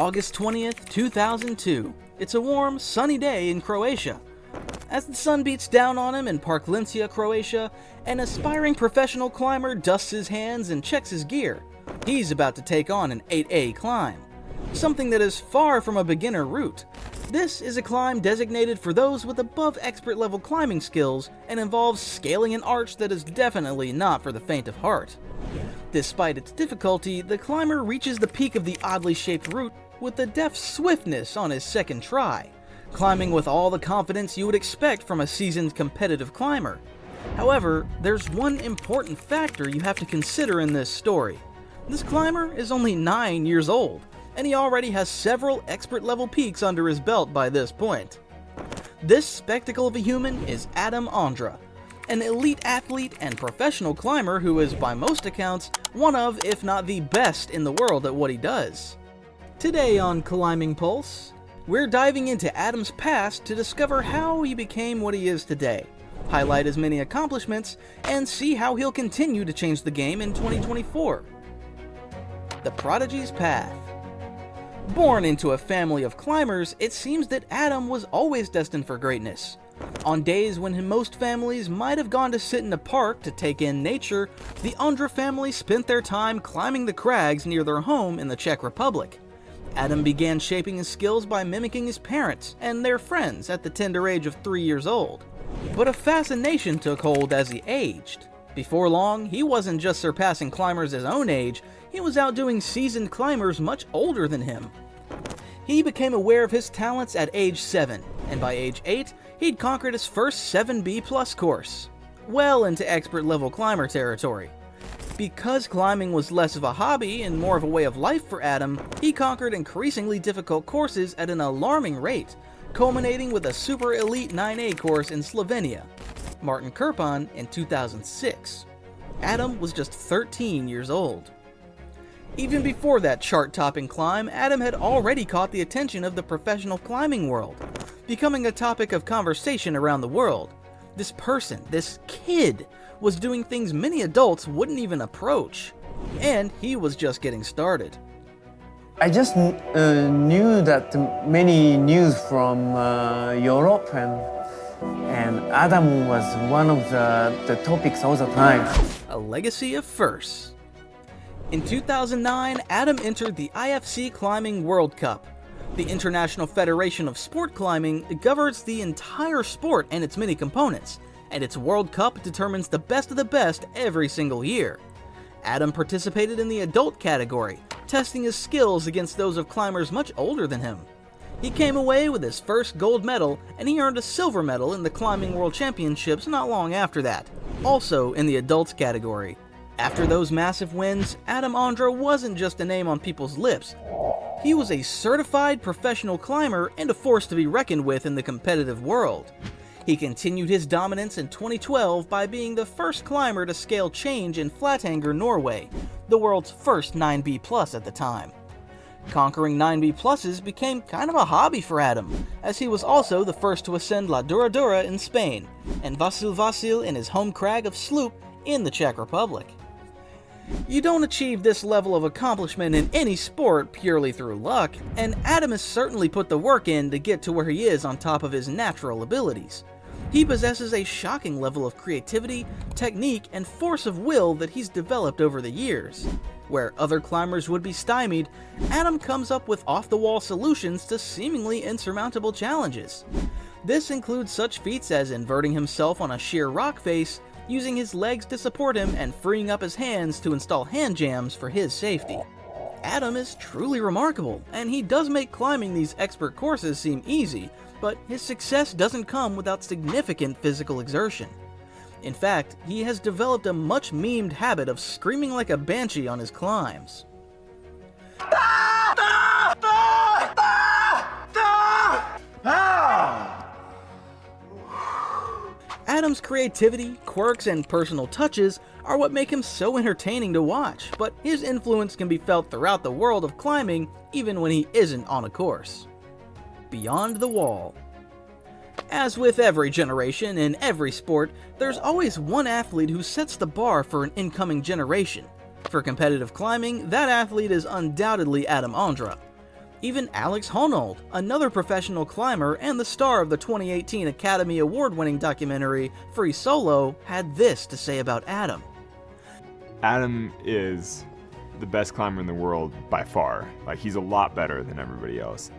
August 20th, 2002. It's a warm, sunny day in Croatia. As the sun beats down on him in Park Lincia, Croatia, an aspiring professional climber dusts his hands and checks his gear. He's about to take on an 8A climb, something that is far from a beginner route. This is a climb designated for those with above expert level climbing skills and involves scaling an arch that is definitely not for the faint of heart. Despite its difficulty, the climber reaches the peak of the oddly shaped route with a deft swiftness on his second try, climbing with all the confidence you would expect from a seasoned competitive climber. However, there's one important factor you have to consider in this story. This climber is only 9 years old, and he already has several expert-level peaks under his belt by this point. This spectacle of a human is Adam Ondra, an elite athlete and professional climber who is, by most accounts, one of, if not the best in the world at what he does. Today on Climbing Pulse, we're diving into Adam's past to discover how he became what he is today, highlight his many accomplishments, and see how he'll continue to change the game in 2024. The Prodigy's Path. Born into a family of climbers, it seems that Adam was always destined for greatness. On days when most families might have gone to sit in a park to take in nature, the Ondra family spent their time climbing the crags near their home in the Czech Republic. Adam began shaping his skills by mimicking his parents and their friends at the tender age of 3 years old. But a fascination took hold as he aged. Before long, he wasn't just surpassing climbers his own age, he was outdoing seasoned climbers much older than him. He became aware of his talents at age 7, and by age 8, he'd conquered his first 7B+ course, well into expert-level climber territory. Because climbing was less of a hobby and more of a way of life for Adam, he conquered increasingly difficult courses at an alarming rate, culminating with a super elite 9A course in Slovenia, Martin Kirpan, in 2006. Adam was just 13 years old. Even before that chart-topping climb, Adam had already caught the attention of the professional climbing world, becoming a topic of conversation around the world. This person, this kid, was doing things many adults wouldn't even approach, and he was just getting started. I just knew that many news from Europe, and Adam was one of the topics all the time. A legacy of firsts. In 2009, Adam entered the IFC Climbing World Cup. The International Federation of Sport Climbing governs the entire sport and its many components, and its World Cup determines the best of the best every single year. Adam participated in the adult category, testing his skills against those of climbers much older than him. He came away with his first gold medal, and he earned a silver medal in the Climbing World Championships not long after that, also in the adults category. After those massive wins, Adam Ondra wasn't just a name on people's lips. He was a certified professional climber and a force to be reckoned with in the competitive world. He continued his dominance in 2012 by being the first climber to scale Change in Flatanger, Norway, the world's first 9B+ at the time. Conquering 9B+ became kind of a hobby for Adam, as he was also the first to ascend La Dura Dura in Spain, and Vasil Vasil in his home crag of Sloop in the Czech Republic. You don't achieve this level of accomplishment in any sport purely through luck, and Adam has certainly put the work in to get to where he is on top of his natural abilities. He possesses a shocking level of creativity, technique, and force of will that he's developed over the years. Where other climbers would be stymied, Adam comes up with off-the-wall solutions to seemingly insurmountable challenges. This includes such feats as inverting himself on a sheer rock face, using his legs to support him, and freeing up his hands to install hand jams for his safety. Adam is truly remarkable, and he does make climbing these expert courses seem easy, but his success doesn't come without significant physical exertion. In fact, he has developed a much memed habit of screaming like a banshee on his climbs. Adam's creativity, quirks, and personal touches are what make him so entertaining to watch, but his influence can be felt throughout the world of climbing even when he isn't on a course. Beyond the wall. As with every generation in every sport, there's always one athlete who sets the bar for an incoming generation. For competitive climbing, that athlete is undoubtedly Adam Ondra. Even Alex Honnold, another professional climber and the star of the 2018 Academy Award-winning documentary Free Solo, had this to say about Adam. Adam is the best climber in the world by far. Like, he's a lot better than everybody else.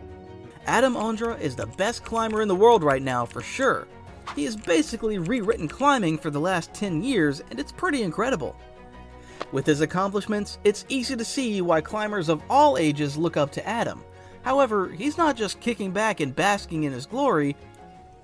Adam Ondra is the best climber in the world right now for sure. He has basically rewritten climbing for the last 10 years, and it's pretty incredible. With his accomplishments, it's easy to see why climbers of all ages look up to Adam. However, he's not just kicking back and basking in his glory.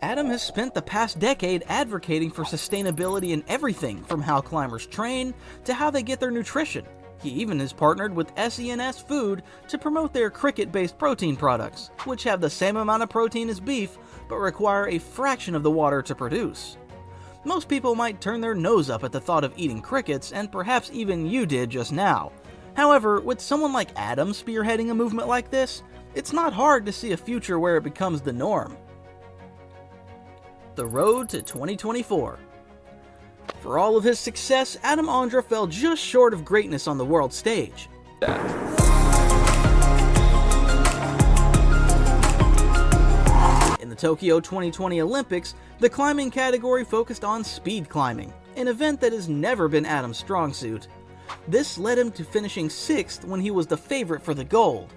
Adam has spent the past decade advocating for sustainability in everything from how climbers train to how they get their nutrition. He even has partnered with SENS Food to promote their cricket-based protein products, which have the same amount of protein as beef, but require a fraction of the water to produce. Most people might turn their nose up at the thought of eating crickets, and perhaps even you did just now. However, with someone like Adam spearheading a movement like this, it's not hard to see a future where it becomes the norm. The road to 2024. For all of his success, Adam Ondra fell just short of greatness on the world stage. In the Tokyo 2020 Olympics, the climbing category focused on speed climbing, an event that has never been Adam's strong suit. This led him to finishing 6th when he was the favorite for the gold.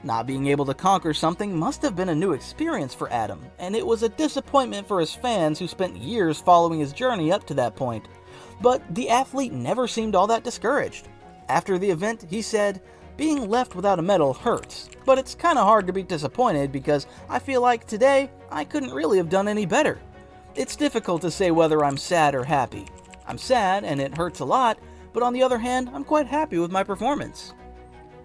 Not being able to conquer something must have been a new experience for Adam, and it was a disappointment for his fans who spent years following his journey up to that point. But the athlete never seemed all that discouraged. After the event, he said, "Being left without a medal hurts, but it's kinda hard to be disappointed because I feel like today I couldn't really have done any better. It's difficult to say whether I'm sad or happy. I'm sad and it hurts a lot, but on the other hand, I'm quite happy with my performance."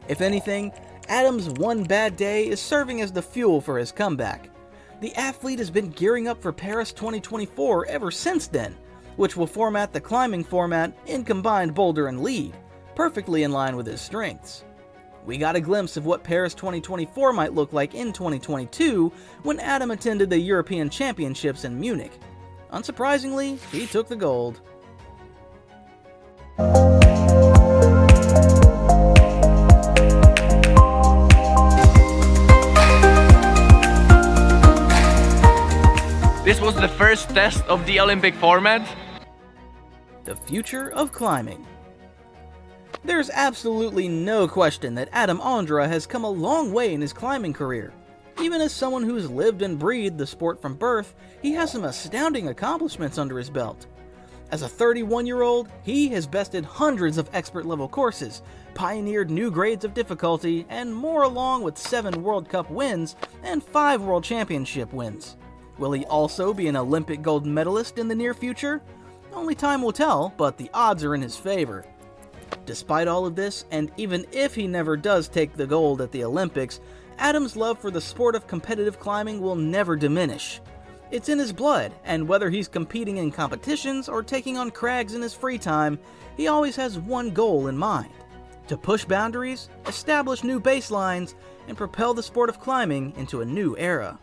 If anything, Adam's one bad day is serving as the fuel for his comeback. The athlete has been gearing up for Paris 2024 ever since then, which will format the climbing format in combined boulder and lead, perfectly in line with his strengths. We got a glimpse of what Paris 2024 might look like in 2022 when Adam attended the European Championships in Munich. Unsurprisingly, he took the gold. This was the first test of the Olympic format. The future of climbing. There's absolutely no question that Adam Ondra has come a long way in his climbing career. Even as someone who's lived and breathed the sport from birth, he has some astounding accomplishments under his belt. As a 31-year-old, he has bested hundreds of expert-level courses, pioneered new grades of difficulty, and more, along with 7 World Cup wins and 5 World Championship wins. Will he also be an Olympic gold medalist in the near future? Only time will tell, but the odds are in his favor. Despite all of this, and even if he never does take the gold at the Olympics, Adam's love for the sport of competitive climbing will never diminish. It's in his blood, and whether he's competing in competitions or taking on crags in his free time, he always has one goal in mind: to push boundaries, establish new baselines, and propel the sport of climbing into a new era.